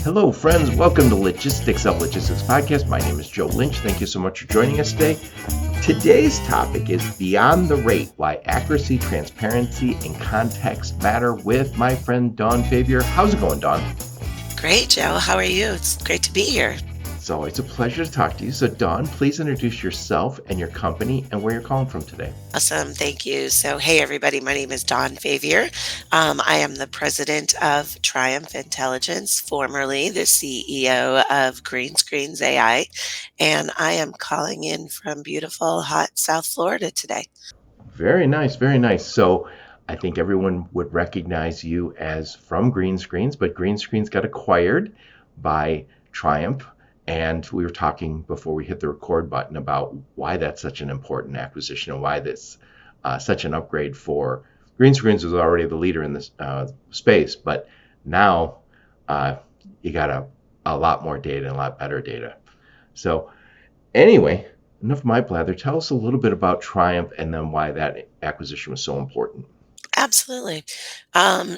Hello, friends. Welcome to Logistics of Logistics Podcast. My name is Joe Lynch. Thank you so much for joining us today. Today's topic is Beyond the Rate, Why Accuracy, Transparency, and Context Matter with my friend Dawn Favier. How's it going, Dawn? Great, Joe. How are you? It's great to be here. It's always a pleasure to talk to you. So, Dawn, please introduce yourself and your company and where you're calling from today. Awesome. Thank you. So, hey, everybody. My name is Dawn Favier. I am the president of Triumph Intelligence, formerly the CEO of Green Screens AI, and I am calling in from beautiful, hot South Florida today. Very nice. Very nice. So, I think everyone would recognize you as from Green Screens, but Green Screens got acquired by Triumph. And we were talking before we hit the record button about why that's such an important acquisition and why this such an upgrade for Green Screens was already the leader in this space, but now you got a lot more data and a lot better data. So anyway, enough of my blather. Tell us a little bit about Triumph and then why that acquisition was so important. Absolutely.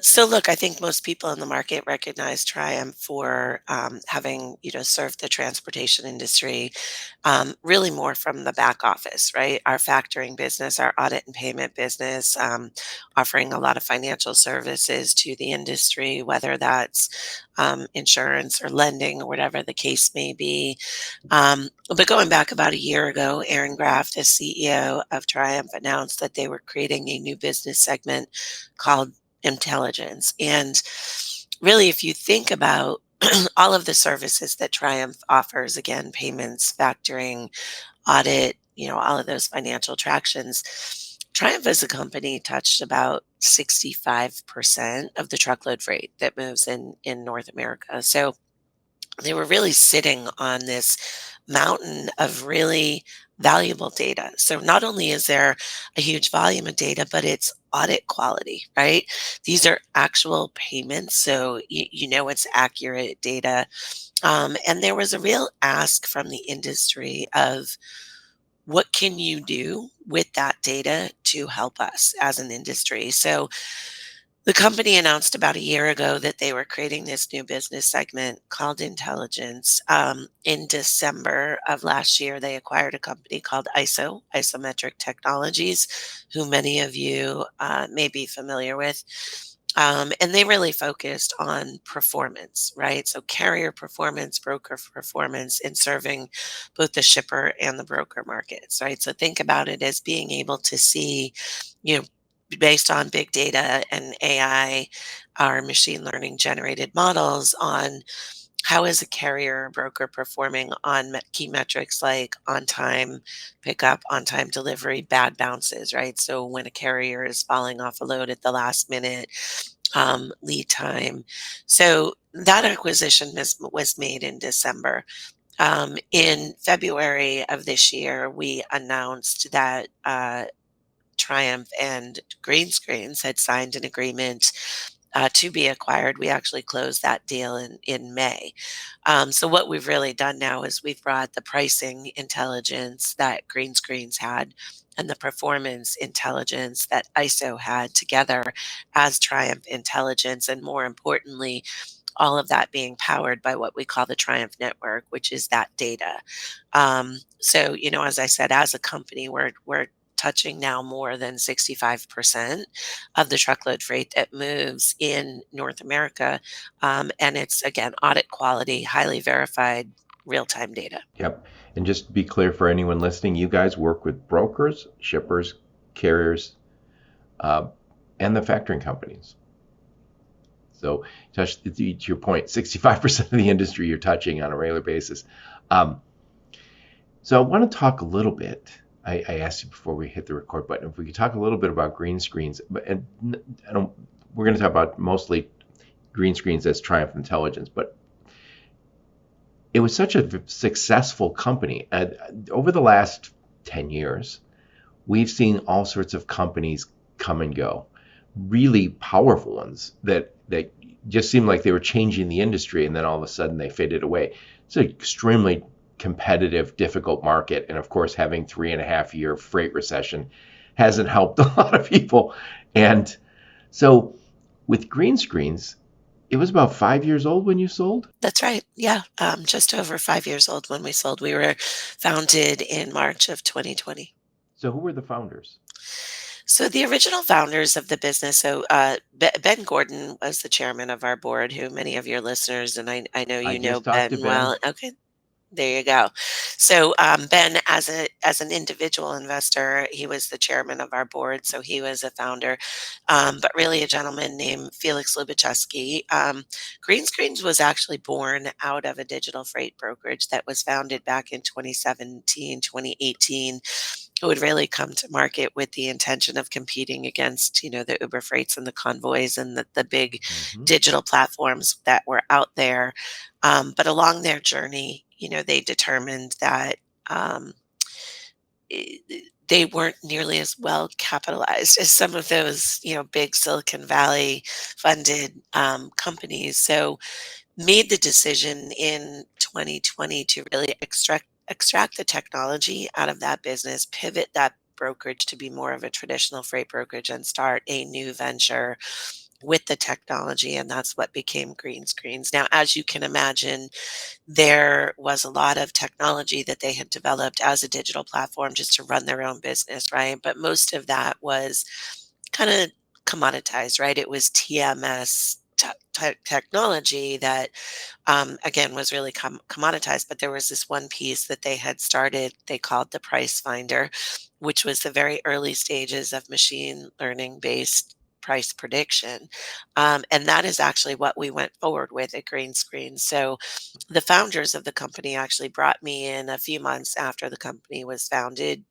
So look, I think most people in the market recognize Triumph for having, served the transportation industry really more from the back office, right? Our factoring business, our audit and payment business, offering a lot of financial services to the industry, whether that's insurance or lending or whatever the case may be. But going back about a year ago, Aaron Graff, the CEO of Triumph, announced that they were creating a new business segment called Intelligence. And really, if you think about all of the services that Triumph offers, again, payments, factoring, audit, all of those financial tractions, Triumph as a company touched about 65% of the truckload freight that moves in North America. So they were really sitting on this mountain of really valuable data. So not only is there a huge volume of data, but it's audit quality, right? These are actual payments. So it's accurate data. And there was a real ask from the industry of what can you do with that data to help us as an industry? So the company announced about a year ago that they were creating this new business segment called Intelligence. In December of last year, they acquired a company called Isometric Technologies, who many of you may be familiar with. And they really focused on performance, right? So carrier performance, broker performance in serving both the shipper and the broker markets, right? So think about it as being able to see, based on big data and AI, our machine learning generated models on how is a carrier or broker performing on key metrics like on time pickup, on time delivery, bad bounces, right? So when a carrier is falling off a load at the last minute, lead time. So that acquisition was made in December. In February of this year, we announced that Triumph and Green Screens had signed an agreement to be acquired. We actually closed that deal in May. So what we've really done now is we've brought the pricing intelligence that Green Screens had and the performance intelligence that ISO had together as Triumph Intelligence, and more importantly, all of that being powered by what we call the Triumph Network, which is that data. So, as I said, as a company, we're touching now more than 65% of the truckload freight that moves in North America. And it's, again, audit quality, highly verified, real-time data. Yep. And just to be clear for anyone listening, you guys work with brokers, shippers, carriers, and the factoring companies. So to your point, 65% of the industry you're touching on a regular basis. So I want to talk a little bit. I asked you before we hit the record button if we could talk a little bit about Green Screens. We're going to talk about mostly Green Screens as Triumph Intelligence, but it was such a successful company. Over the last 10 years, we've seen all sorts of companies come and go, really powerful ones that just seemed like they were changing the industry, and then all of a sudden they faded away. It's an extremely competitive, difficult market. And of course, having 3.5-year freight recession hasn't helped a lot of people. And so with Green Screens, It was about 5 years old when you sold? That's right. Yeah, just over 5 years old when we sold. We were founded in March of 2020. So who were the founders? So the original founders of the business, Ben Gordon was the chairman of our board, who many of your listeners, and I know I you know just talked Ben to Ben. well. Okay, there you go. So Ben, as an individual investor, he was the chairman of our board, so he was a founder. But really, a gentleman named Felix Lubiczewski. Greenscreens was actually born out of a digital freight brokerage that was founded back in 2017, 2018, who had really come to market with the intention of competing against, the Uber Freights and the Convoys and the big Hmm. digital platforms that were out there. But along their journey, they determined that um, i- they weren't nearly as well capitalized as some of those, big Silicon Valley funded companies. So made the decision in 2020 to really extract the technology out of that business, pivot that brokerage to be more of a traditional freight brokerage and start a new venture with the technology, and that's what became Green Screens. Now, as you can imagine, there was a lot of technology that they had developed as a digital platform just to run their own business, right? But most of that was kind of commoditized, right? It was TMS technology that again, was really commoditized. But there was this one piece that they had started, they called the price finder, which was the very early stages of machine learning based price prediction. And that is actually what we went forward with at Green Screen. So the founders of the company actually brought me in a few months after the company was founded,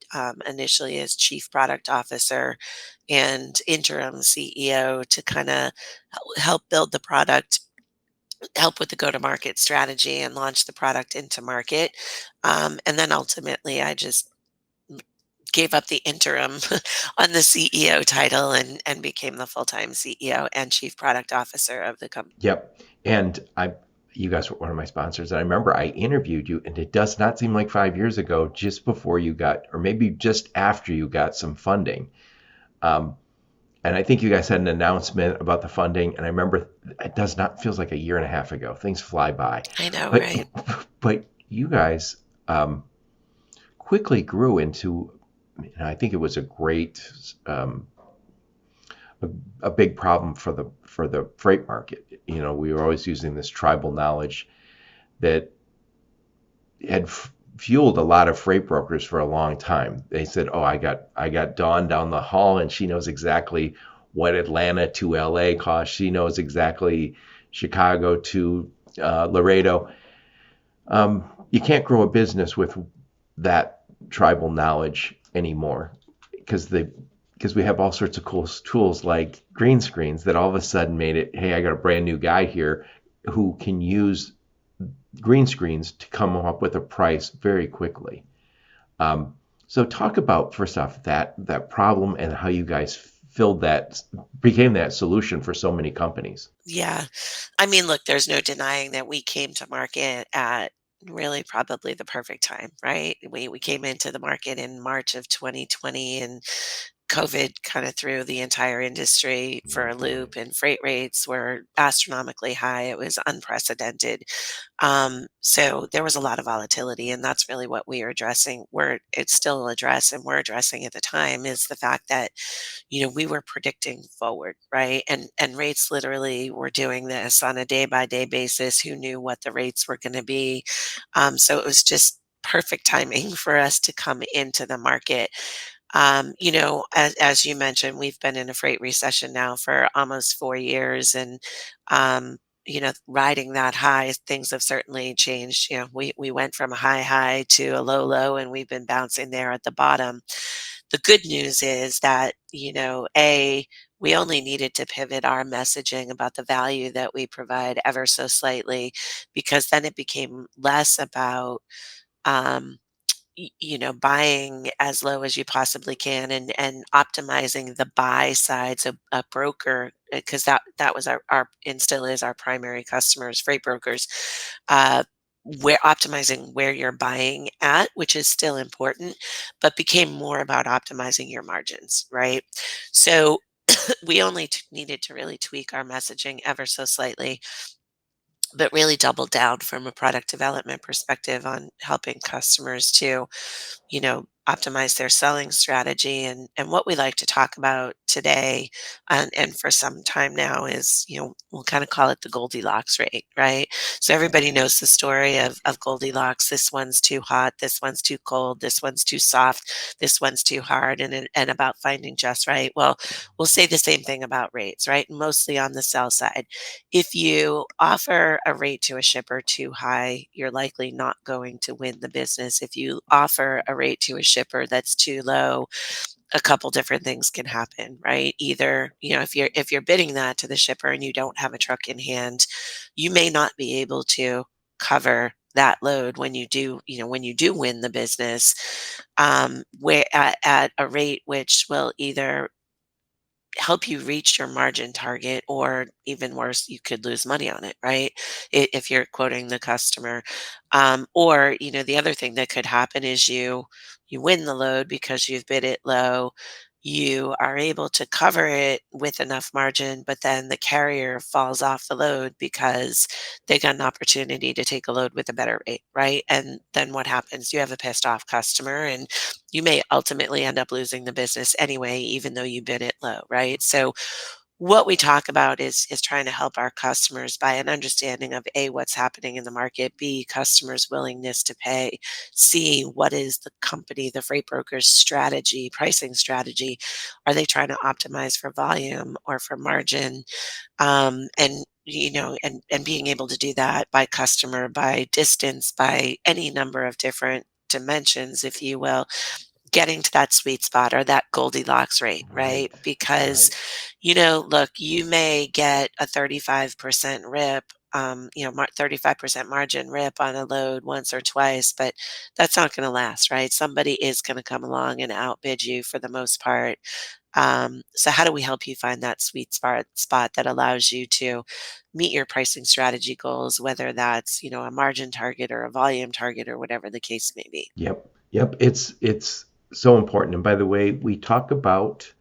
initially as chief product officer and interim CEO to kind of help build the product, help with the go-to-market strategy and launch the product into market. And then ultimately, I just gave up the interim on the CEO title and became the full-time CEO and chief product officer of the company. Yep. And you guys were one of my sponsors. And I remember I interviewed you, and it does not seem like 5 years ago, just before you got, or maybe just after you got some funding. Um, and I think you guys had an announcement about the funding. And I remember it does not feels like a year and a half ago. Things fly by. I know, But right? but you guys quickly grew into, I think it was a great um, a big problem for the freight market. We were always using this tribal knowledge that had fueled a lot of freight brokers for a long time. They said, "Oh, I got Dawn down the hall, and she knows exactly what Atlanta to LA costs. She knows exactly Chicago to Laredo." You can't grow a business with that tribal knowledge anymore because the because we have all sorts of cool tools like green screens that all of a sudden made it, hey, I got a brand new guy here who can use green screens to come up with a price very quickly. Um, so talk about first off that problem and how you guys filled that became that solution for so many companies. Yeah. I mean, look, there's no denying that we came to market at really probably the perfect time, right? We came into the market in March of 2020, and COVID kind of threw the entire industry for Oh a boy. loop, and freight rates were astronomically high. It was unprecedented. So there was a lot of volatility, and that's really what we are addressing. Where it's still addressed, and we're addressing at the time is the fact that we were predicting forward, right? And rates literally were doing this on a day by day basis. Who knew what the rates were going to be? So it was just perfect timing for us to come into the market. As you mentioned, we've been in a freight recession now for almost 4 years, and riding that high, things have certainly changed. We went from a high to a low, and we've been bouncing there at the bottom. The good news is that, we only needed to pivot our messaging about the value that we provide ever so slightly, because then it became less about, um, buying as low as you possibly can and optimizing the buy side. So a broker, because that was our and still is our primary customers, freight brokers. We're optimizing where you're buying at, which is still important, but became more about optimizing your margins, right? So We only needed to really tweak our messaging ever so slightly, but really double down from a product development perspective on helping customers to, optimize their selling strategy. And what we like to talk about today, and for some time now, is, we'll kind of call it the Goldilocks rate, right? So everybody knows the story of Goldilocks. This one's too hot, this one's too cold, this one's too soft, this one's too hard, and about finding just right. Well, we'll say the same thing about rates, right? Mostly on the sell side. If you offer a rate to a shipper too high, you're likely not going to win the business. If you offer a rate to a shipper that's too low, a couple different things can happen, right? Either, if you're bidding that to the shipper and you don't have a truck in hand, you may not be able to cover that load when you do win the business, where at a rate which will either help you reach your margin target, or even worse, you could lose money on it, right? If you're quoting the customer. Or, the other thing that could happen is you win the load because you've bid it low. You are able to cover it with enough margin, but then the carrier falls off the load because they got an opportunity to take a load with a better rate, right? And then what happens? You have a pissed off customer, and you may ultimately end up losing the business anyway, even though you bid it low, right? So what we talk about is trying to help our customers by an understanding of A, what's happening in the market, B, customers' willingness to pay, C, what is the company, the freight broker's strategy, pricing strategy. Are they trying to optimize for volume or for margin? And being able to do that by customer, by distance, by any number of different dimensions, if you will, getting to that sweet spot or that Goldilocks rate, right? Right. Because, Right. look, you may get a 35% rip, 35% margin rip on a load once or twice, but that's not going to last, right? Somebody is going to come along and outbid you for the most part. So how do we help you find that sweet spot that allows you to meet your pricing strategy goals, whether that's, a margin target or a volume target or whatever the case may be? Yep. Yep. It's so important. And by the way, we talk about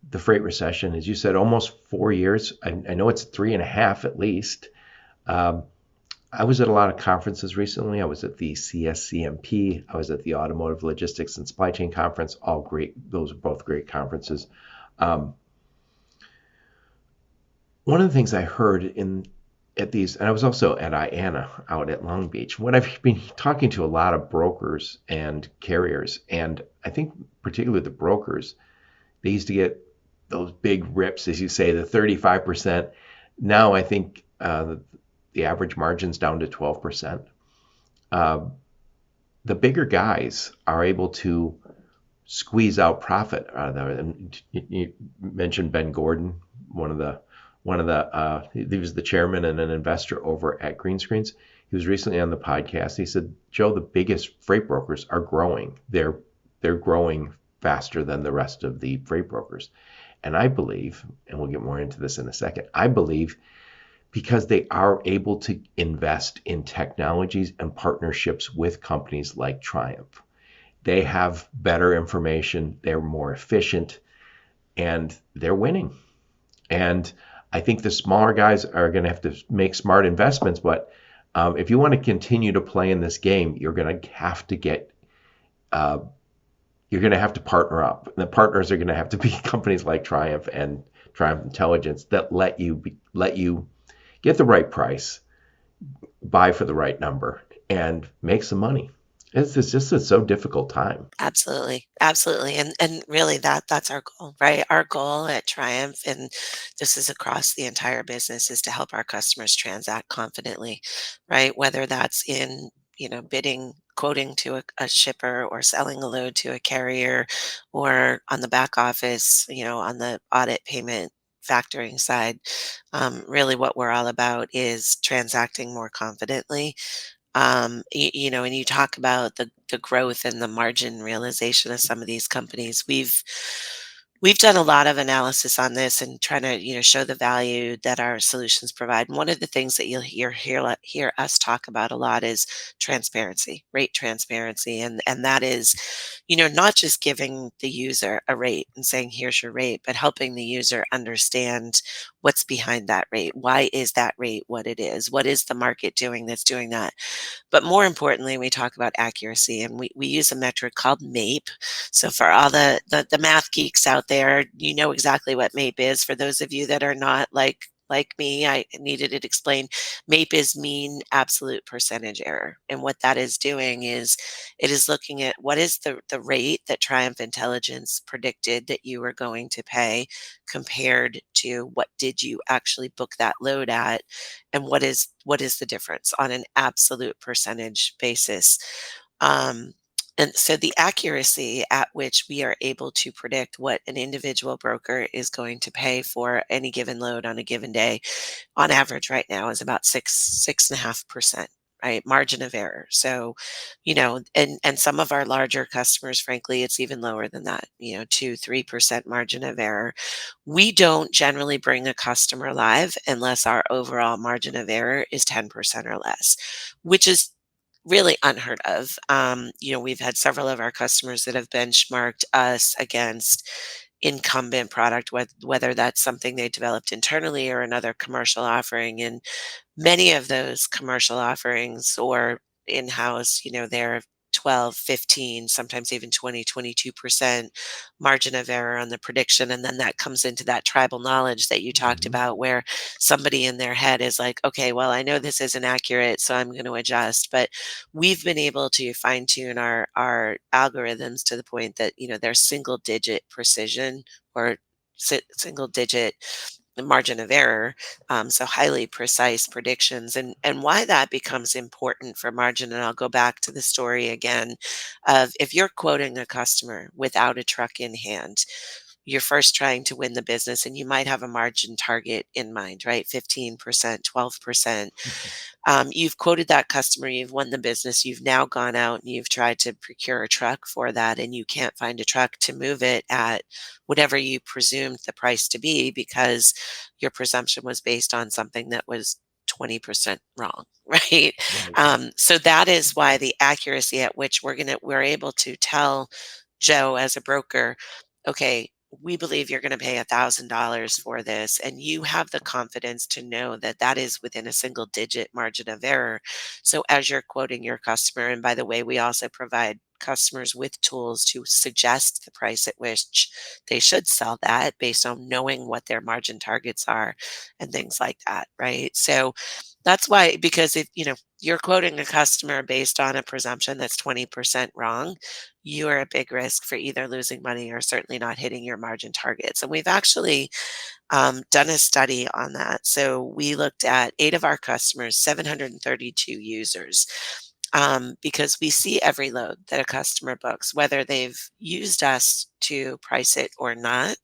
the freight recession, as you said, almost 4 years. I know it's 3.5 at least. Um, I was at a lot of conferences recently. I was at the CSCMP. I was at the Automotive Logistics and Supply Chain Conference. All great. Those are both great conferences. Um, One of the things I heard at these, and I was also at IANA out at Long Beach. What I've been talking to a lot of brokers and carriers, and I think particularly the brokers, they used to get those big rips, as you say, the 35%. Now I think the average margin's down to 12%. Uh, the bigger guys are able to squeeze out profit out of that. And you mentioned Ben Gordon, he was the chairman and an investor over at Greenscreens. He was recently on the podcast. He said, Joe, the biggest freight brokers are growing. They're growing faster than the rest of the freight brokers. And I believe, and we'll get more into this in a second, I believe because they are able to invest in technologies and partnerships with companies like Triumph. They have better information, they're more efficient, and they're winning. And I think the smaller guys are going to have to make smart investments. But if you want to continue to play in this game, uh, you're going to have to partner up. And the partners are going to have to be companies like Triumph and Triumph Intelligence that let you get the right price, buy for the right number, and make some money. It's just a so difficult time. Absolutely, absolutely, and really that's our goal, right? Our goal at Triumph, and this is across the entire business, is to help our customers transact confidently, right? Whether that's in, bidding, quoting to a shipper, or selling a load to a carrier, or on the back office, on the audit payment factoring side. Really what we're all about is transacting more confidently. And you talk about the growth and the margin realization of some of these companies. We've done a lot of analysis on this and trying to, show the value that our solutions provide. And one of the things that you'll hear us talk about a lot is transparency, rate transparency, and that is, not just giving the user a rate and saying here's your rate, but helping the user understand what's behind that rate. Why is that rate what it is? What is the market doing that's doing that? But more importantly, we talk about accuracy, and we use a metric called MAPE. So for all the math geeks out there, you know exactly what MAPE is. For those of you that are not like me, I needed it explained. MAPE is mean absolute percentage error. And what that is doing is it is looking at what is the rate that Triumph Intelligence predicted that you were going to pay compared to what did you actually book that load at, and what is the difference on an absolute percentage basis. Um, and so the accuracy at which we are able to predict what an individual broker is going to pay for any given load on a given day, on average right now is about 6.5%, right? Margin of error. So, and some of our larger customers, frankly, it's even lower than that, 2, 3% margin of error. We don't generally bring a customer live unless our overall margin of error is 10% or less, which is really unheard of. We've had several of our customers that have benchmarked us against incumbent product, whether that's something they developed internally or another commercial offering. And many of those commercial offerings or in-house, they're 12, 15, sometimes even 20, 22% margin of error on the prediction. And then that comes into that tribal knowledge that you talked Hmm. about, where somebody in their head is like, okay, well, I know this isn't accurate, so I'm going to adjust. But we've been able to fine tune our algorithms to the point that, they're single digit precision or single digit margin of error, so highly precise predictions. And why that becomes important for margin, and I'll go back to the story again of if you're quoting a customer without a truck in hand, you're first trying to win the business and you might have a margin target in mind, right? 15%, 12%. You've quoted that customer, you've won the business, you've now gone out and you've tried to procure a truck for that, and you can't find a truck to move it at whatever you presumed the price to be because your presumption was based on something that was 20% wrong, right? Right. So that is why the accuracy at which we're able to tell Joe as a broker, okay, we believe you're going to pay $1,000 for this, and you have the confidence to know that that is within a single digit margin of error. So as you're quoting your customer, and by the way, we also provide customers with tools to suggest the price at which they should sell that based on knowing what their margin targets are and things like that, right? So that's why, because if you're quoting a customer based on a presumption that's 20% wrong, you are a big risk for either losing money or certainly not hitting your margin targets. And we've actually done a study on that. So we looked at 8 of our customers, 732 users, because we see every load that a customer books, whether they've used us to price it or not.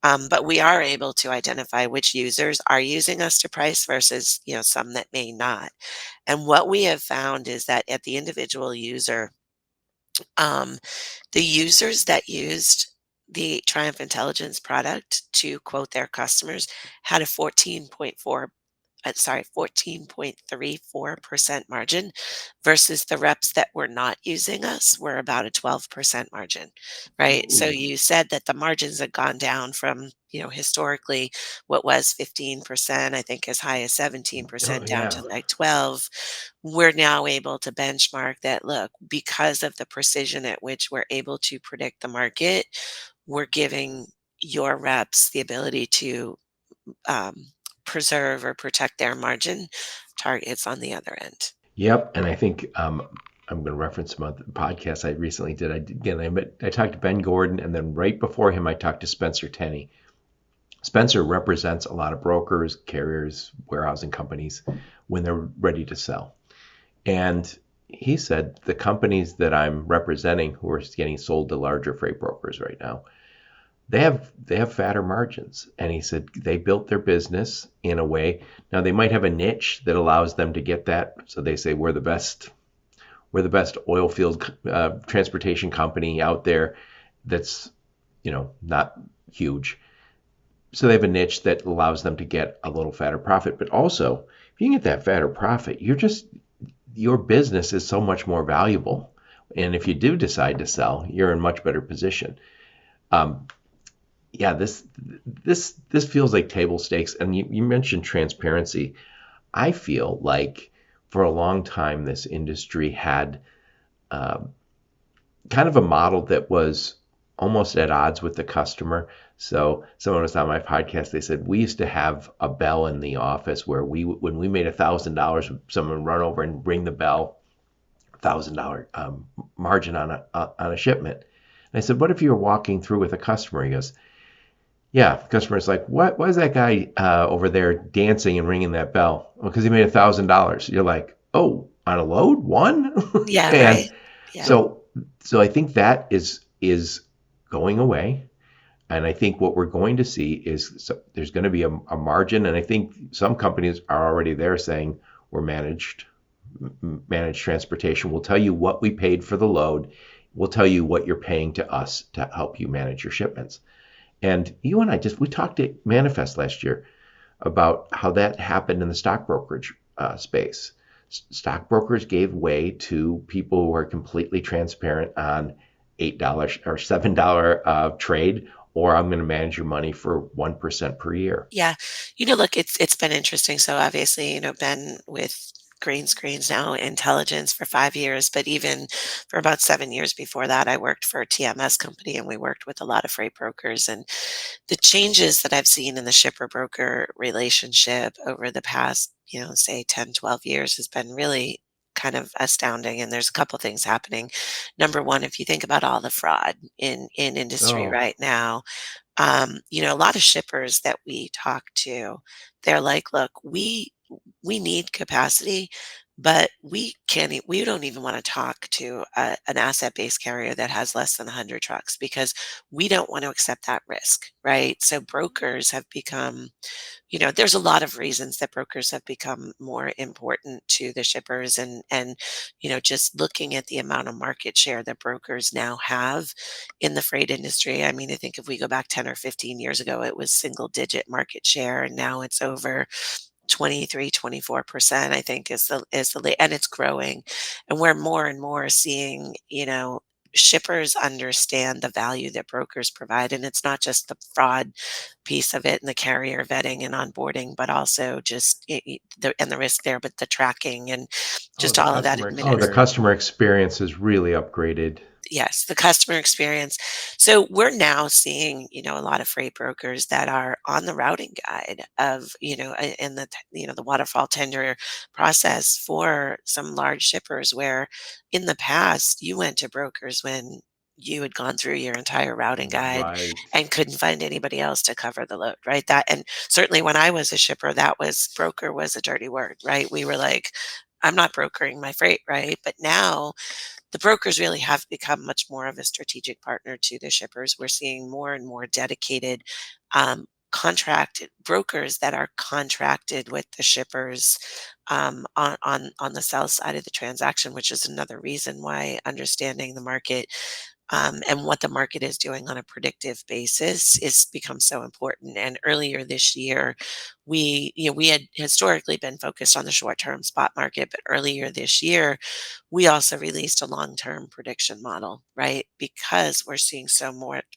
But we are able to identify which users are using us to price versus, some that may not. And what we have found is that at the individual user, um, the users that used the Triumph Intelligence product to quote their customers had a 14.34% margin versus the reps that were not using us were about a 12% margin, right? So Ooh. you said that the margins had gone down from, historically what was 15%, I think as high as Oh 17% down yeah. to like 12. We're now able to benchmark that, look, because of the precision at which we're able to predict the market, we're giving your reps the ability to um, preserve or protect their margin targets on the other end. Yep. And I think I'm going to reference some other podcasts I recently did. I talked to Ben Gordon, and then right before him, I talked to Spencer Tenney. Spencer represents a lot of brokers, carriers, warehousing companies when they're ready to sell. And he said the companies that I'm representing who are getting sold to larger freight brokers right now, they have fatter margins. And he said they built their business in a way. Now they might have a niche that allows them to get that. So they say we're the best oil field transportation company out there that's not huge. So they have a niche that allows them to get a little fatter profit. But also, if you can get that fatter profit, your business is so much more valuable. And if you do decide to sell, you're in much better position. Um, yeah, this feels like table stakes. And you mentioned transparency. I feel like for a long time, this industry had uh, kind of a model that was almost at odds with the customer. So someone was on my podcast. They said we used to have a bell in the office where when we made $1,000, someone would run over and ring the bell, $1,000 margin on a shipment. And I said, what if you were walking through with a customer? He goes, yeah. The customer's like, what? Why is that guy over there dancing and ringing that bell? Well, because he made $1,000. You're like, oh, on a load, one? Yeah, And right. Yeah. so so I think that is going away. And I think what we're going to see is there's going to be a margin. And I think some companies are already there saying we're managed transportation. We'll tell you what we paid for the load. We'll tell you what you're paying to us to help you manage your shipments. And you and we talked at Manifest last year about how that happened in the stock brokerage space. Stockbrokers gave way to people who are completely transparent on $8 or $7 trade, or I'm going to manage your money for 1% per year. Yeah. Look, it's been interesting. So obviously, been with green screens now, intelligence for 5 years, but even for about 7 years before that, I worked for a TMS company and we worked with a lot of freight brokers. And the changes that I've seen in the shipper broker relationship over the past, say 10, 12 years has been really kind of astounding. And there's a couple things happening. Number one, if you think about all the fraud in industry Oh, right now, a lot of shippers that we talk to, they're like, look, we need capacity, but we don't even want to talk to an asset-based carrier that has less than 100 trucks because we don't want to accept that risk, right? So brokers have become, there's a lot of reasons that brokers have become more important to the shippers and just looking at the amount of market share that brokers now have in the freight industry. I mean, I think if we go back 10 or 15 years ago, it was single digit market share and now it's over 23, 24%, I think and it's growing. And we're more and more seeing, shippers understand the value that brokers provide. And it's not just the fraud piece of it and the carrier vetting and onboarding, but also just and the risk there, but the tracking and oh, just all of that the administrative. customer experience is really upgraded. Yes, the customer experience. So we're now seeing, a lot of freight brokers that are on the routing guide of, in the waterfall tender process for some large shippers where in the past you went to brokers when you had gone through your entire routing guide Right. and couldn't find anybody else to cover the load, right? That and certainly when I was a shipper, that was broker was a dirty word, right? We were like, I'm not brokering my freight, right? But now the brokers really have become much more of a strategic partner to the shippers. We're seeing more and more dedicated contracted brokers that are contracted with the shippers on the sell side of the transaction, which is another reason why understanding the market and what the market is doing on a predictive basis is become so important. And earlier this year, we had historically been focused on the short-term spot market, but earlier this year, we also released a long-term prediction model, right? Because we're seeing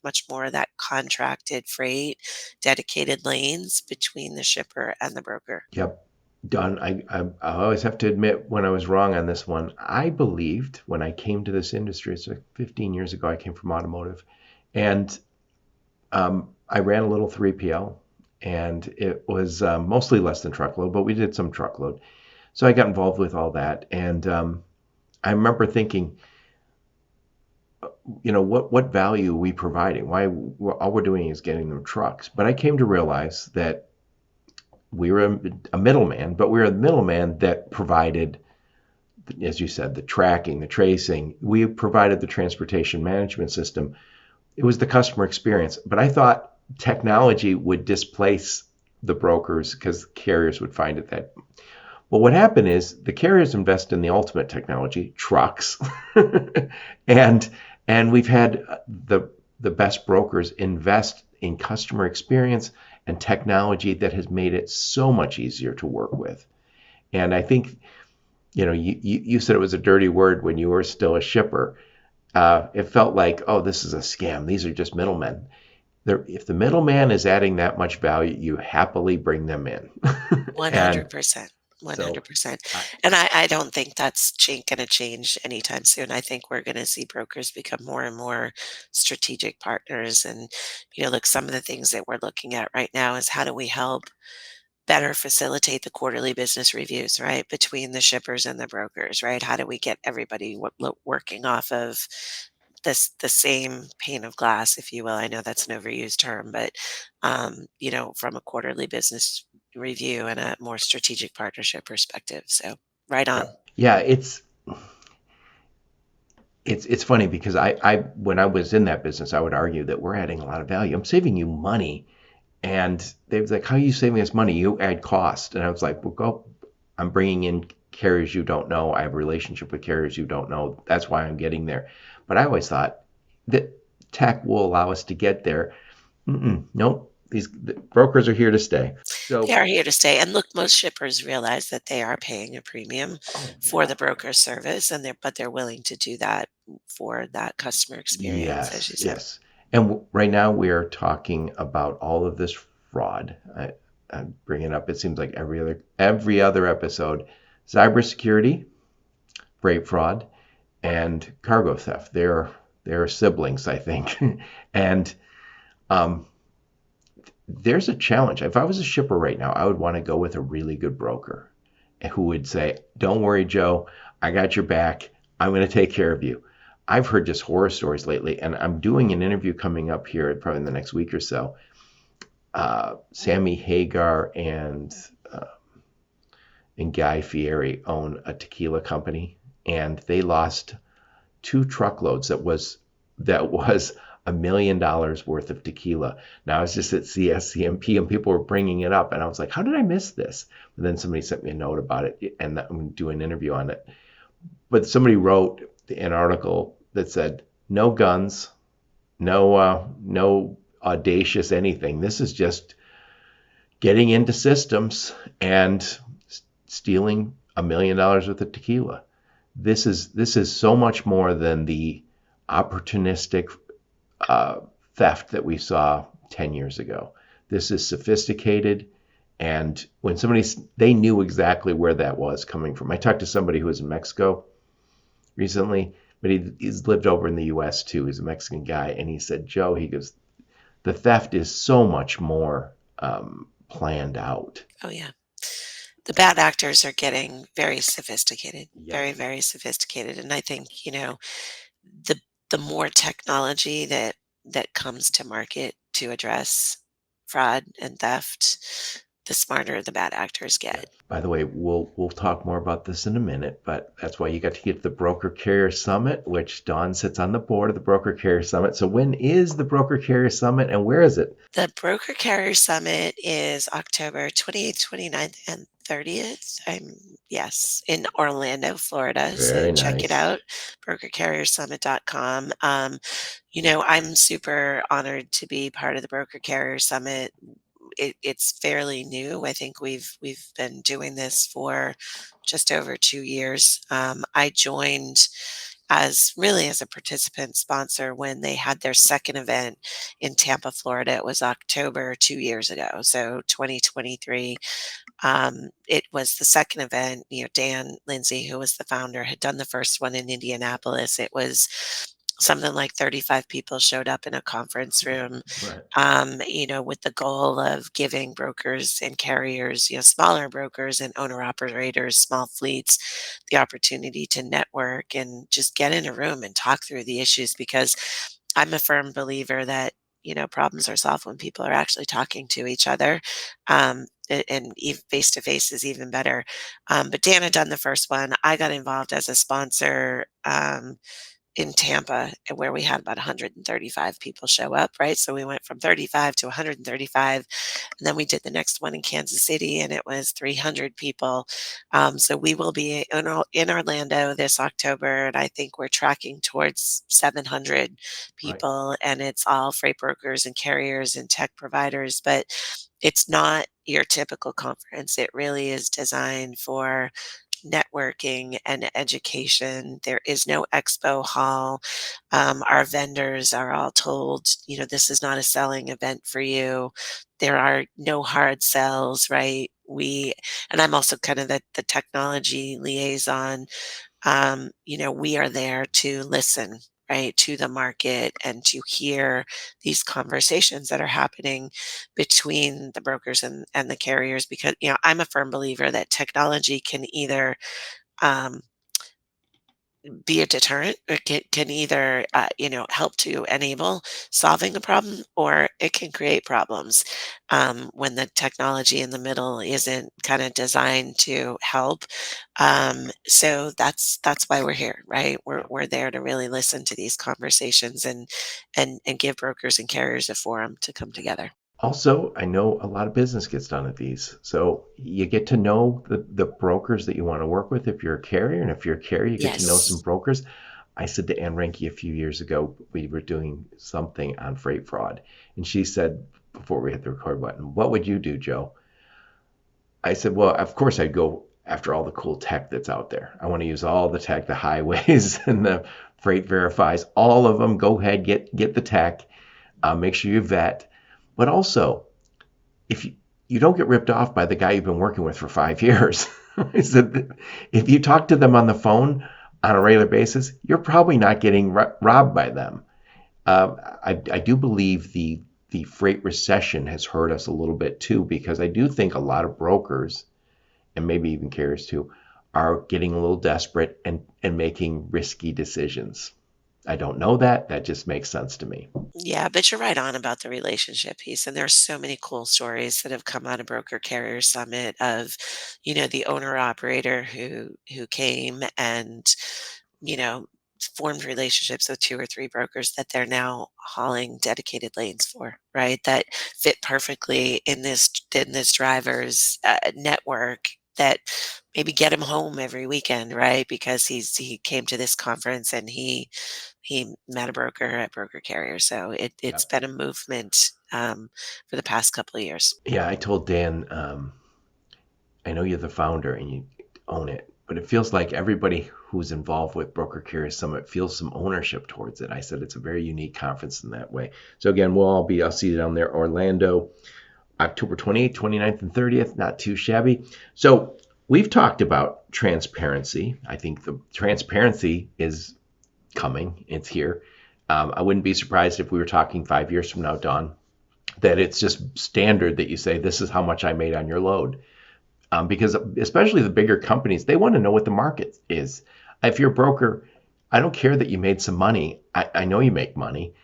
much more of that contracted freight, dedicated lanes between the shipper and the broker. Yep. Done. I always have to admit when I was wrong on this one. I believed when I came to this industry, it's like 15 years ago, I came from automotive, and I ran a little 3PL, and it was mostly less than truckload, but we did some truckload. So I got involved with all that, and I remember thinking, what value are we providing? Why all we're doing is getting them trucks. But I came to realize that we were a middleman, but we were a middleman that provided, as you said, the tracking, the tracing. We provided the transportation management system. It was the customer experience. But I thought technology would displace the brokers because carriers would find it that. Well, what happened is the carriers invest in the ultimate technology, trucks, and we've had the best brokers invest in customer experience and technology that has made it so much easier to work with. And I think, you said it was a dirty word when you were still a shipper. It felt like, oh, this is a scam. These are just middlemen. If the middleman is adding that much value, you happily bring them in. And 100%. so, 100%. I, And I don't think that's gonna change anytime soon. I think we're gonna see brokers become more and more strategic partners. And, look, some of the things that we're looking at right now is how do we help better facilitate the quarterly business reviews, right, between the shippers and the brokers, right? How do we get everybody working off of the same pane of glass, if you will? I know that's an overused term, but from a quarterly business review and a more strategic partnership perspective. So right yeah, on. yeah, it's funny because I when I was in that business, I would argue that we're adding a lot of value. I'm saving you money. And they was like, how are you saving us money? You add cost. And I was like, well, go. I'm bringing in carriers you don't know. I have a relationship with carriers you don't know. That's why I'm getting there. But I always thought that tech will allow us to get there. Nope. The brokers are here to stay. They So, are here to stay. And look, most shippers realize that they are paying a premium oh for yeah, the broker service, and they're willing to do that for that customer experience, as yes, you said. yes. And right now we are talking about all of this fraud. I bring it up. It seems like every other episode. Cybersecurity, freight fraud, and cargo theft. They're siblings, I think. And um, there's a challenge. If I was a shipper right now, I would want to go with a really good broker who would say, "Don't worry, Joe, I got your back. I'm going to take care of you." I've heard just horror stories lately, and I'm doing an interview coming up here probably in the next week or so. Sammy Hagar uh, and Guy Fieri own a tequila company, and they lost 2 truckloads that was $1 million worth of tequila. Now I was just at CSCMP and people were bringing it up, and I was like, "How did I miss this?" But then somebody sent me a note about it, and I'm doing an interview on it. But somebody wrote an article that said, "No guns, no audacious anything. This is just getting into systems and stealing $1 million worth of tequila." This is so much more than the opportunistic theft that we saw 10 years ago. This is sophisticated. And when they knew exactly where that was coming from. I talked to somebody who was in Mexico recently, but he's lived over in the US too. He's a Mexican guy. And he said, Joe, he goes, the theft is so much more planned out. Oh, yeah. The bad actors are getting very sophisticated, Yep. very, very sophisticated. And I think, the the more technology that comes to market to address fraud and theft, the smarter the bad actors Yeah. get. By the way, we'll talk more about this in a minute, but that's why you got to get to the Broker Carrier Summit, which Dawn sits on the board of the Broker Carrier Summit. So when is the Broker Carrier Summit and where is it? The Broker Carrier Summit is October 28th, 29th, and 30th. Yes, in Orlando, Florida. So Very check it nice. out, brokercarriersummit.com. I'm super honored to be part of the Broker Carrier Summit. It's fairly new. I think we've been doing this for just over 2 years. I joined as a participant sponsor when they had their second event in Tampa, Florida. It was October 2 years ago, so 2023. It was the second event. Dan Lindsay, who was the founder, had done the first one in Indianapolis. It was something like 35 people showed up in a conference room, Right. with the goal of giving brokers and carriers, smaller brokers and owner operators, small fleets, the opportunity to network and just get in a room and talk through the issues, because I'm a firm believer that, problems are solved when people are actually talking to each other. And face to face is even better. But Dan had done the first one. I got involved as a sponsor. in Tampa, where we had about 135 people show up, right? So we went from 35 to 135, and then we did the next one in Kansas City, and it was 300 people. So we will be in Orlando this October, and I think we're tracking towards 700 Right. people, and it's all freight brokers and carriers and tech providers, but it's not your typical conference. It really is designed for networking and education. There is no expo hall. Our vendors are all told, this is not a selling event for you. There are no hard sells, right? And I'm also kind of the technology liaison. We are there to listen, right, to the market and to hear these conversations that are happening between the brokers and the carriers because, I'm a firm believer that technology can either um, be a deterrent. It can either, help to enable solving a problem, or it can create problems when the technology in the middle isn't kind of designed to help. So that's why we're here, right? We're Yeah. we're there to really listen to these conversations and give brokers and carriers a forum to come together. Also, I know a lot of business gets done at these. So you get to know the brokers that you want to work with if you're a carrier. And if you're a carrier, you get to know some Yes. brokers. I said to Ann Renke a few years ago, we were doing something on freight fraud. And she said, before we hit the record button, what would you do, Joe? I said, well, of course I'd go after all the cool tech that's out there. I want to use all the tech, the highways and the freight verifies, all of them. Go ahead, get the tech. Make sure you vet. But also, if you don't get ripped off by the guy you've been working with for 5 years. I said, if you talk to them on the phone on a regular basis, you're probably not getting robbed by them. I do believe the freight recession has hurt us a little bit too, because I do think a lot of brokers and maybe even carriers too are getting a little desperate and making risky decisions. I don't know that. That just makes sense to me. Yeah, but you're right on about the relationship piece. And there's so many cool stories that have come out of Broker Carrier Summit of, the owner operator who came and, you know, formed relationships with two or three brokers that they're now hauling dedicated lanes for, right? That fit perfectly in this driver's network that maybe get him home every weekend, right? Because he came to this conference and he met a broker at Broker Carrier, so it's Yep. been a movement, for the past couple of years. Yeah, I told Dan, I know you're the founder and you own it, but it feels like everybody who's involved with Broker Carrier Summit feels some ownership towards it. I said it's a very unique conference in that way. So again, I'll see you down there, Orlando, October 28th, 29th, and 30th. Not too shabby. So we've talked about transparency. I think the transparency is coming. It's here. I wouldn't be surprised if we were talking 5 years from now, Don, that it's just standard that you say, this is how much I made on your load. Because especially the bigger companies, they want to know what the market is. If you're a broker, I don't care that you made some money. I know you make money.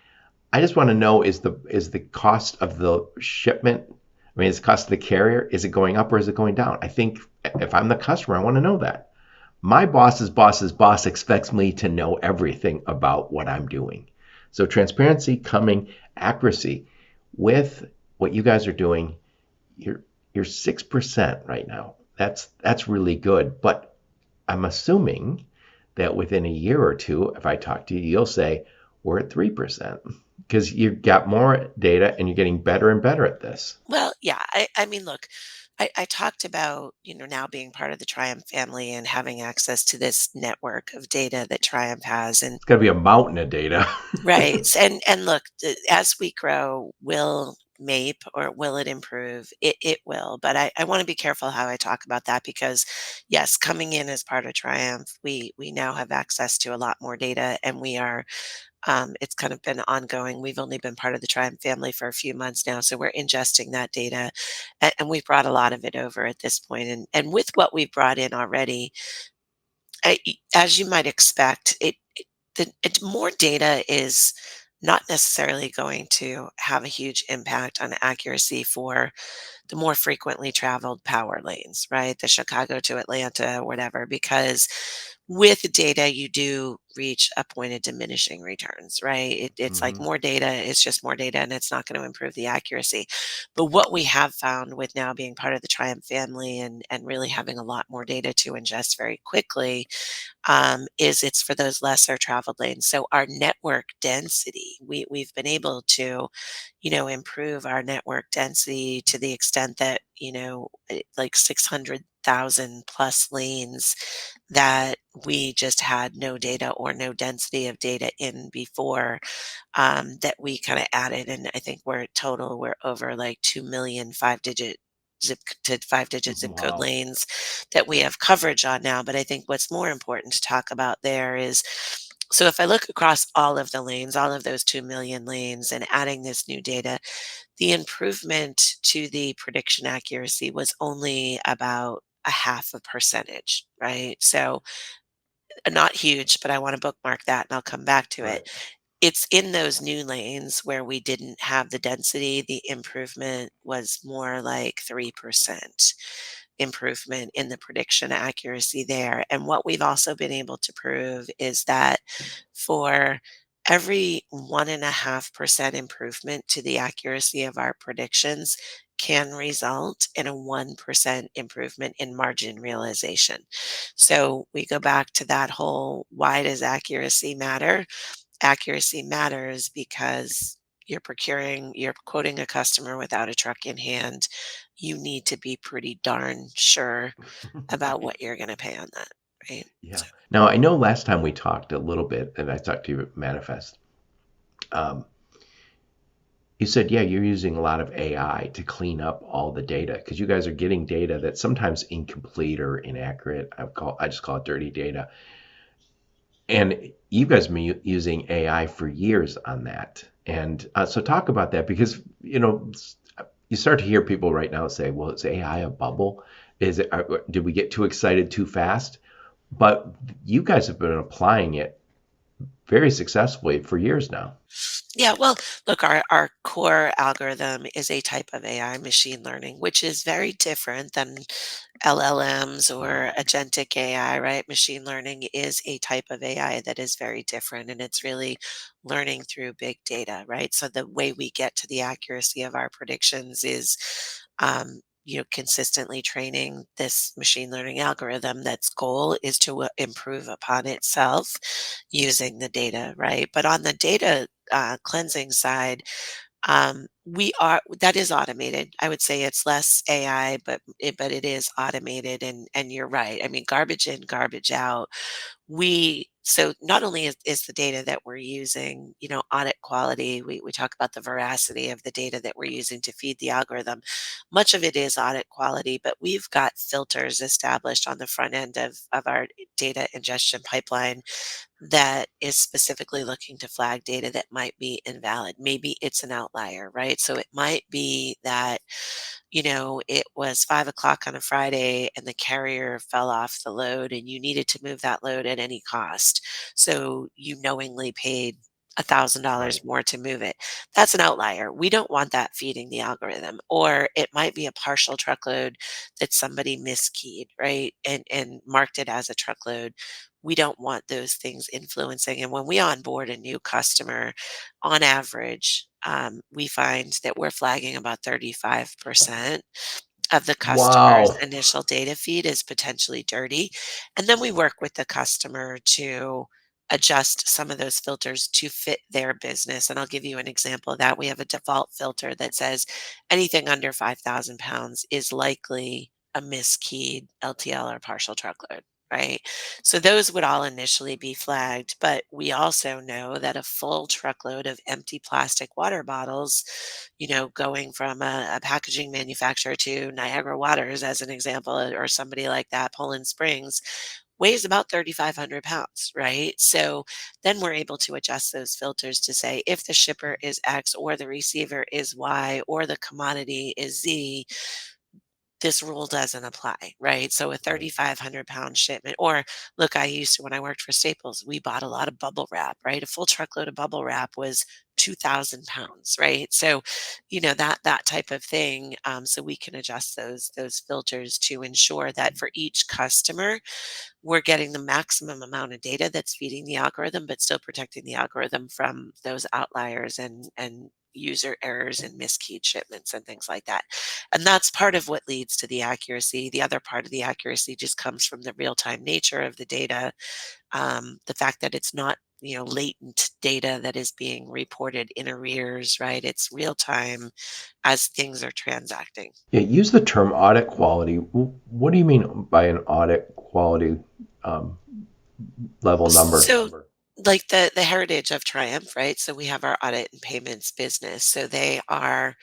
I just want to know, is the cost of the shipment, I mean, is the cost of the carrier, is it going up or is it going down? I think if I'm the customer, I want to know that. My boss's boss's boss expects me to know everything about what I'm doing. So transparency coming, accuracy. With what you guys are doing, you're you're 6% right now. That's really good. But I'm assuming that within a year or two, if I talk to you, you'll say we're at 3% because you've got more data and you're getting better and better at this. Well, yeah, I mean, look, I talked about, now being part of the Triumph family and having access to this network of data that Triumph has, and It's got to be a mountain of data. right, and look, as we grow, will MAPE or will it improve? It will, but I wanna be careful how I talk about that because, yes, coming in as part of Triumph, we now have access to a lot more data, and we are, it's kind of been ongoing. We've only been part of the Triumph family for a few months now, so we're ingesting that data, and we've brought a lot of it over at this point, and with what we've brought in already, as you might expect, more data is not necessarily going to have a huge impact on accuracy for the more frequently traveled power lanes, right? The Chicago to Atlanta, whatever, because with data, you do reach a point of diminishing returns, right? It's like Hmm. more data, it's just more data, and it's not going to improve the accuracy. But what we have found with now being part of the Triumph family and really having a lot more data to ingest very quickly, is it's for those lesser traveled lanes. So our network density, we've been able to, improve our network density to the extent that, like 600,000 plus lanes that we just had no data or no density of data in before, that we kind of added. And I think we're over like 2 million five digit zip code Wow. lanes that we have coverage on now. But I think what's more important to talk about there is, so if I look across all of the lanes, all of those 2 million lanes, and adding this new data, the improvement to the prediction accuracy was only about a half a percentage, right? So not huge, but I want to bookmark that and I'll come back to it. Right. It's in those new lanes where we didn't have the density, the improvement was more like 3% improvement in the prediction accuracy there. And what we've also been able to prove is that for every 1.5% improvement to the accuracy of our predictions can result in a 1% improvement in margin realization. So we go back to that whole, why does accuracy matter? Accuracy matters because you're quoting a customer without a truck in hand. You need to be pretty darn sure about Right. what you're going to pay on that, right? Yeah. So, Now, I know last time we talked a little bit, and I talked to you at Manifest. Um, you said, yeah, you're using a lot of AI to clean up all the data because you guys are getting data that's sometimes incomplete or inaccurate. I just call it dirty data. And you guys have been using AI for years on that. And so talk about that because, you start to hear people right now say, well, is AI a bubble? Did we get too excited too fast? But you guys have been applying it very successfully for years now. yeah, well, look, our core algorithm is a type of AI machine learning, which is very different than LLMs Right. or agentic AI, right? Machine learning is a type of AI that is very different, and it's really learning through big data, right? So the way we get to the accuracy of our predictions is, consistently training this machine learning algorithm that's goal is to improve upon itself using the data, right? But on the data cleansing side, we are that is automated. I would say it's less AI, but it is automated, and you're right. I mean, garbage in, garbage out. So not only is the data that we're using, audit quality, we talk about the veracity of the data that we're using to feed the algorithm. Much of it is audit quality, but we've got filters established on the front end of our data ingestion pipeline that is specifically looking to flag data that might be invalid. Maybe it's an outlier, right? So it might be that, it was 5 o'clock on a Friday and the carrier fell off the load and you needed to move that load at any cost. So you knowingly paid $1,000 Right. more to move it. That's an outlier. We don't want that feeding the algorithm. Or it might be a partial truckload that somebody miskeyed, right? And marked it as a truckload. We don't want those things influencing. And when we onboard a new customer, on average, we find that we're flagging about 35% of the customer's Wow. initial data feed is potentially dirty. And then we work with the customer to adjust some of those filters to fit their business. And I'll give you an example of that. We have a default filter that says anything under 5,000 pounds is likely a miskeyed LTL or partial truckload. Right. So those would all initially be flagged, but we also know that a full truckload of empty plastic water bottles, going from a packaging manufacturer to Niagara Waters, as an example, or somebody like that, Poland Springs, weighs about 3,500 pounds, right? So then we're able to adjust those filters to say if the shipper is X or the receiver is Y or the commodity is Z, this rule doesn't apply, right? So a Right. 3,500-pound shipment, or look, I used to, when I worked for Staples, we bought a lot of bubble wrap, right? A full truckload of bubble wrap was 2,000 pounds, right? So, that type of thing. So we can adjust those filters to ensure that for each customer, we're getting the maximum amount of data that's feeding the algorithm, but still protecting the algorithm from those outliers and user errors and miskeyed shipments and things like that. And that's part of what leads to the accuracy. The other part of the accuracy just comes from the real-time nature of the data, the fact that it's not latent data that is being reported in arrears, right? It's real time as things are transacting. Yeah, use the term audit quality. What do you mean by an audit quality um, level number? So, like the heritage of Triumph, right? So we have our audit and payments business. So they are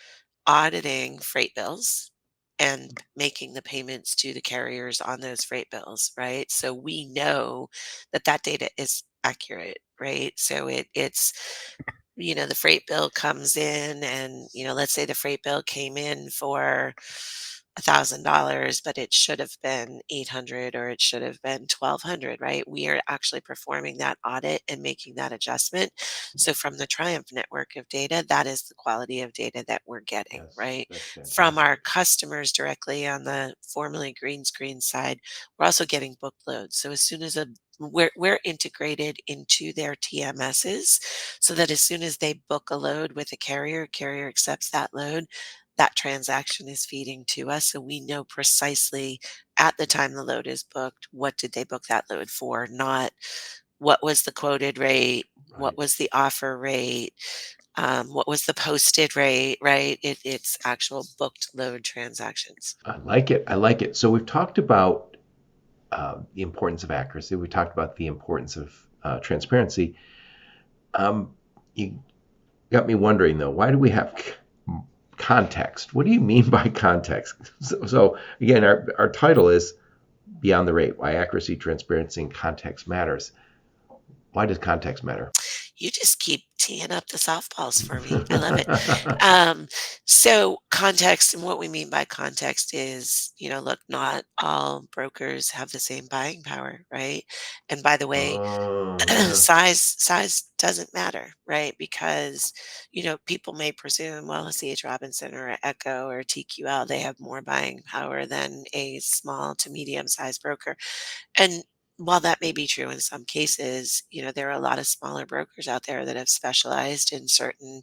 auditing freight bills and making the payments to the carriers on those freight bills, right? So we know that that data is accurate, right? So it's the freight bill comes in and, let's say the freight bill came in for $1,000, but it should have been 800 or it should have been 1,200, right? We are actually performing that audit and making that adjustment. So from the Triumph network of data, that is the quality of data that we're getting, Yes, right? that's From our fantastic. customers directly on the formerly green screen side, we're also getting book loads. So as soon as we're integrated into their TMSs so that as soon as they book a load with a carrier accepts that load, that transaction is feeding to us. So we know precisely at the time the load is booked, what did they book that load for, not what was the quoted rate, what Right. was the offer rate, what was the posted rate, right? It's actual booked load transactions. I like it. I like it. So we've talked about the importance of accuracy. We talked about the importance of transparency. Um, you got me wondering though, why do we have context? What do you mean by context? So again, our title is Beyond the Rate: Why Accuracy, Transparency, and Context Matters. Why does context matter? You just keep teeing up the softballs for me. I love it. Um, so context, and what we mean by context is, look, not all brokers have the same buying power, right? And by the way, Oh, yeah. size doesn't matter, right? Because, people may presume, well, a CH Robinson or a Echo or a TQL, they have more buying power than a small to medium sized broker. And while that may be true in some cases, there are a lot of smaller brokers out there that have specialized in certain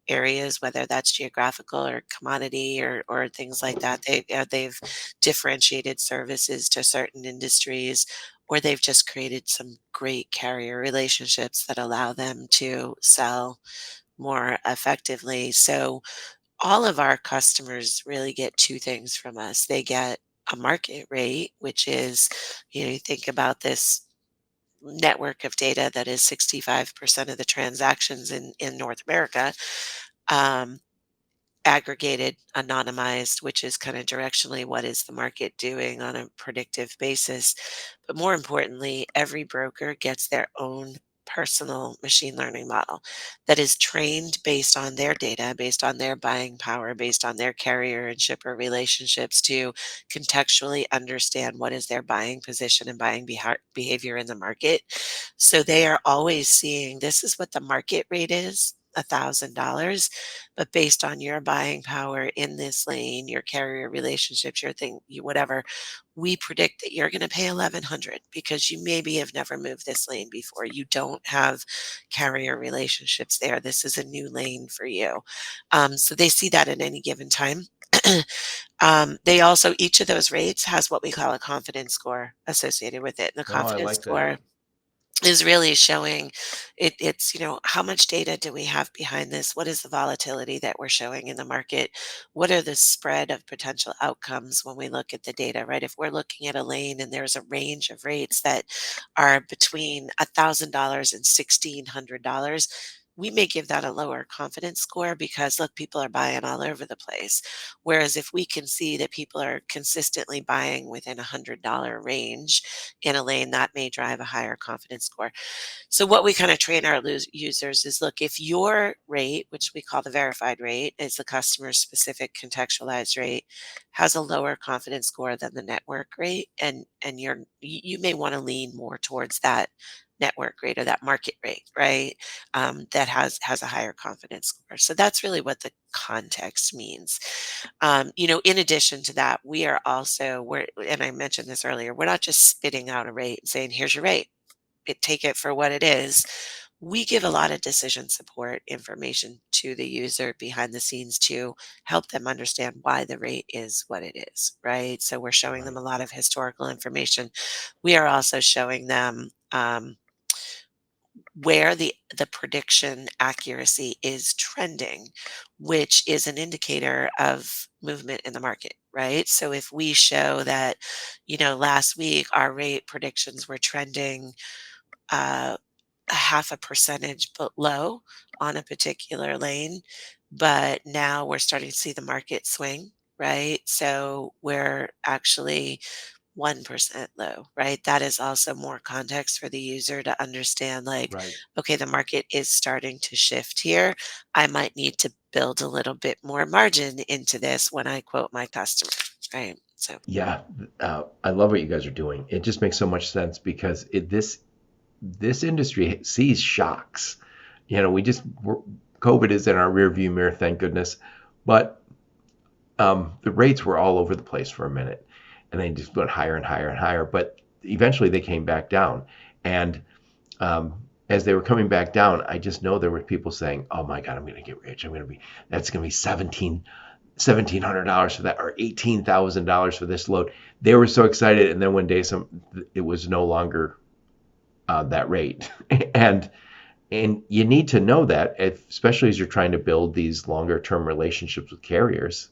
areas, whether that's geographical or commodity or things like that. They've differentiated services to certain industries, or they've just created some great carrier relationships that allow them to sell more effectively. So all of our customers really get two things from us. They get a market rate, which is, you think about this network of data that is 65% of the transactions in North America. Um, Aggregated, anonymized, which is kind of directionally what is the market doing on a predictive basis. But more importantly, every broker gets their own personal machine learning model that is trained based on their data, based on their buying power, based on their carrier and shipper relationships to contextually understand what is their buying position and buying behavior in the market. So they are always seeing this is what the market rate is, $1,000, but based on your buying power in this lane, your carrier relationships, your thing, you whatever, we predict that you're going to pay 1,100 because you maybe have never moved this lane before. You don't have carrier relationships there. This is a new lane for you. So they see that at any given time. They also, each of those rates has what we call a confidence score associated with it. And the Oh, I confidence like that. score is really showing it's how much data do we have behind this, what is the volatility that we're showing in the market, what are the spread of potential outcomes when we look at the data, right? If we're looking at a lane and there's a range of rates that are between $1,000 and $1,600, we may give that a lower confidence score because look, people are buying all over the place. Whereas if we can see that people are consistently buying within $100 range in a lane, that may drive a higher confidence score. So what we kind of train our users is look, if your rate, which we call the verified rate, is the customer specific contextualized rate, has a lower confidence score than the network rate, and you may want to lean more towards that network rate or that market rate, right? That has a higher confidence score. So that's really what the context means. In addition to that, and I mentioned this earlier, we're not just spitting out a rate and saying, here's your rate, take it for what it is. We give a lot of decision support information to the user behind the scenes to help them understand why the rate is what it is, right? So we're showing them Right. a lot of historical information. We are also showing them where the prediction accuracy is trending, which is an indicator of movement in the market, right? So if we show that, last week our rate predictions were trending a half a percentage but low on a particular lane, but now we're starting to see the market swing, right? So we're actually 1% low, right? That is also more context for the user to understand, like, Right. okay, the market is starting to shift here. I might need to build a little bit more margin into this when I quote my customer, right? So, Yeah, I love what you guys are doing. It just makes so much sense because this industry sees shocks. COVID is in our rearview mirror, thank goodness. But the rates were all over the place for a minute, and they just went higher and higher and higher. But eventually, they came back down. And as they were coming back down, I just know there were people saying, "Oh my God, I'm going to get rich. That's going to be $1,700 for that, or $18,000 for this load." They were so excited, and then one day, it was no longer that rate, and you need to know that, especially as you're trying to build these longer term relationships with carriers.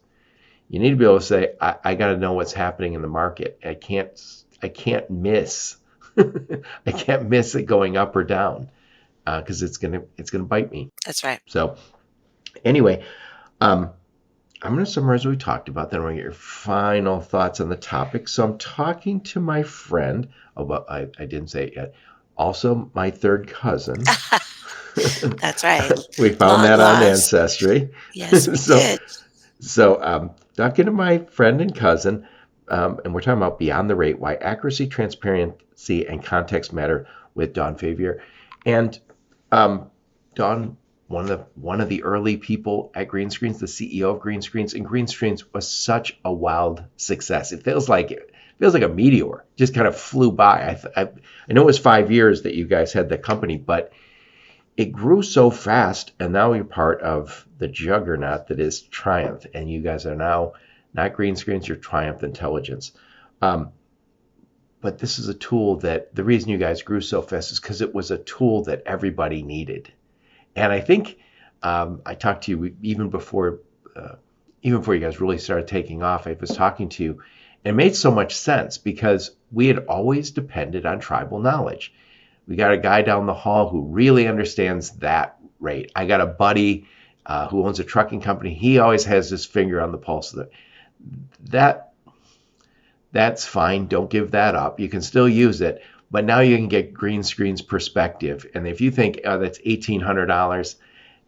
You need to be able to say, I got to know what's happening in the market. I can't miss. I can't miss it going up or down because it's gonna bite me. that's right. So anyway, I'm going to summarize what we talked about. Then we're going to get your final thoughts on the topic. So I'm talking to my friend about, I didn't say it yet, also my third cousin. That's right. We found Long that on lost. Ancestry. Yes, we so did. talking to my friend and cousin, and we're talking about Beyond the Rate, why accuracy, transparency, and context matter with Dawn Favier. And Dawn, one of the early people at Greenscreens, the CEO of Greenscreens, and Greenscreens was such a wild success. It feels like a meteor, just kind of flew by. I know it was 5 years that you guys had the company, but it grew so fast, and now you're part of the juggernaut that is Triumph, and you guys are now not Greenscreens, you're Triumph Intelligence. But this is a tool that the reason you guys grew so fast is because it was a tool that everybody needed. And I think I talked to you even before you guys really started taking off. I was talking to you, and it made so much sense because we had always depended on tribal knowledge. We got a guy down the hall who really understands that rate. I got a buddy who owns a trucking company. He always has his finger on the pulse of that's fine. Don't give that up. You can still use it. But now you can get Greenscreen's perspective. And if you think, oh, that's $1,800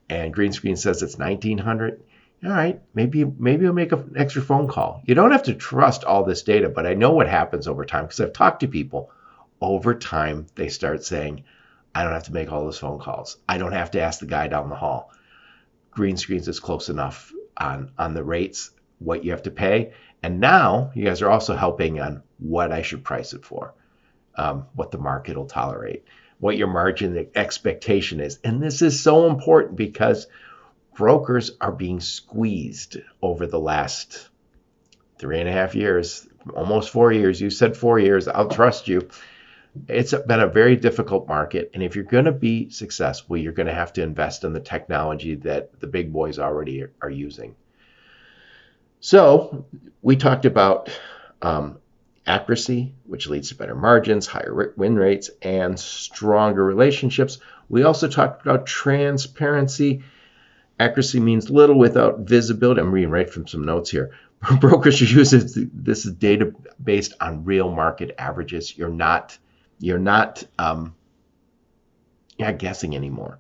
and Greenscreen says it's $1,900, all right, maybe you'll make an extra phone call. You don't have to trust all this data, but I know what happens over time because I've talked to people. Over time, they start saying, I don't have to make all those phone calls. I don't have to ask the guy down the hall. Greenscreens is close enough on the rates, what you have to pay. And now you guys are also helping on what I should price it for. What the market will tolerate, what your margin expectation is. And this is so important because brokers are being squeezed over the last 3.5 years, almost 4 years. You said 4 years. I'll trust you. It's been a very difficult market. And if you're going to be successful, you're going to have to invest in the technology that the big boys already are using. So we talked about accuracy, which leads to better margins, higher win rates, and stronger relationships. We also talked about transparency. Accuracy means little without visibility. I'm reading right from some notes here. Brokers should use this is data based on real market averages. You're not guessing anymore.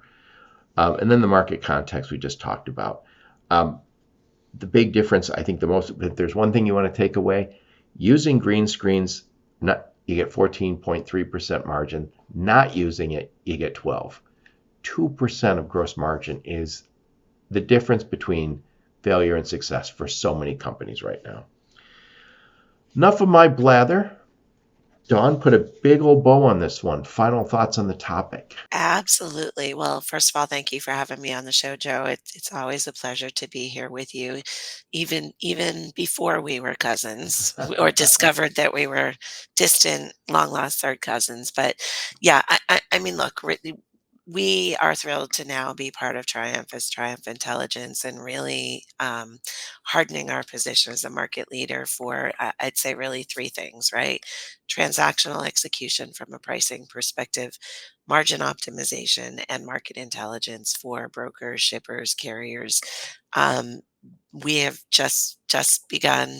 And then the market context we just talked about. The big difference, I think if there's one thing you want to take away, using green screens, you get 14.3% margin. Not using it, you get 12. 2% of gross margin is the difference between failure and success for so many companies right now. Enough of my blather. Dawn, put a big old bow on this one. Final thoughts on the topic. Absolutely. Well, first of all, thank you for having me on the show, Joe. It's always a pleasure to be here with you, even before we were cousins or discovered that we were distant, long lost third cousins. But yeah, I mean, look, we are thrilled to now be part of Triumph as Triumph Intelligence and really hardening our position as a market leader for, I'd say, really three things, right? Transactional execution from a pricing perspective, margin optimization, and market intelligence for brokers, shippers, carriers. We have just begun.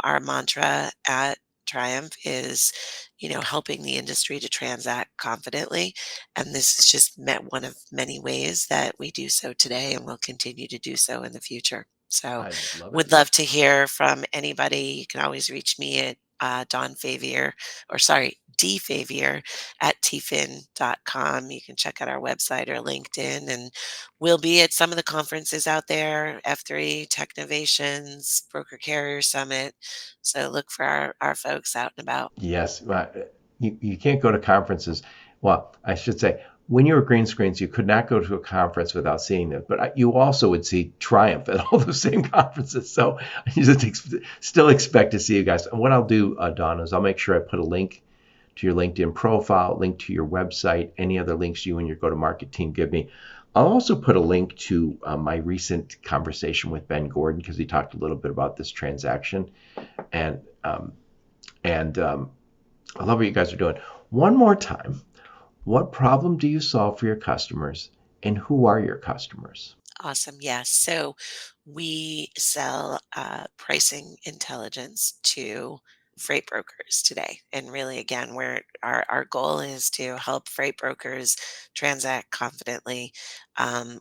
Our mantra at Triumph is, helping the industry to transact confidently. And this is just one of many ways that we do so today and will continue to do so in the future. So I love would it. love to hear from anybody. You can always reach me at dfavier at tfin.com. You can check out our website or LinkedIn, and we'll be at some of the conferences out there, F3, Technovations, Broker Carrier Summit. So look for our folks out and about. Yes, you can't go to conferences. Well, I should say, when you were green screens, you could not go to a conference without seeing them. But you also would see Triumph at all the same conferences. So you just still expect to see you guys. And what I'll do, Dawn, is I'll make sure I put a link to your LinkedIn profile, link to your website, any other links you and your go-to-market team give me. I'll also put a link to my recent conversation with Ben Gordon, because he talked a little bit about this transaction. And I love what you guys are doing. One more time, what problem do you solve for your customers, and who are your customers? Awesome. Yes. So we sell pricing intelligence to freight brokers today. And really, again, our goal is to help freight brokers transact confidently.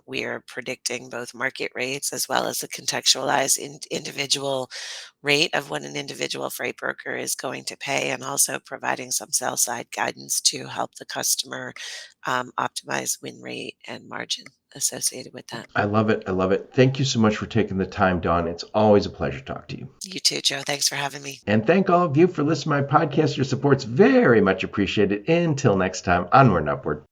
We are predicting both market rates as well as a contextualized individual rate of what an individual freight broker is going to pay, and also providing some sell side guidance to help the customer optimize win rate and margin associated with that. I love it. I love it. Thank you so much for taking the time, Dawn. It's always a pleasure to talk to you. You too, Joe. Thanks for having me. And thank all of you for listening to my podcast. Your support's very much appreciated. Until next time, onward and upward.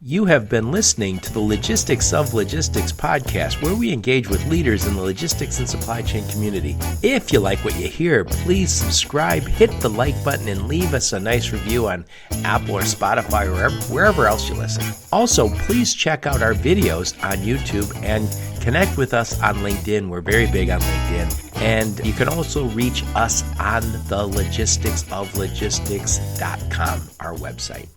You have been listening to the Logistics of Logistics podcast, where we engage with leaders in the logistics and supply chain community. If you like what you hear, please subscribe, hit the like button, and leave us a nice review on Apple or Spotify or wherever else you listen. Also, please check out our videos on YouTube and connect with us on LinkedIn. We're very big on LinkedIn. And you can also reach us on the logisticsoflogistics.com, our website.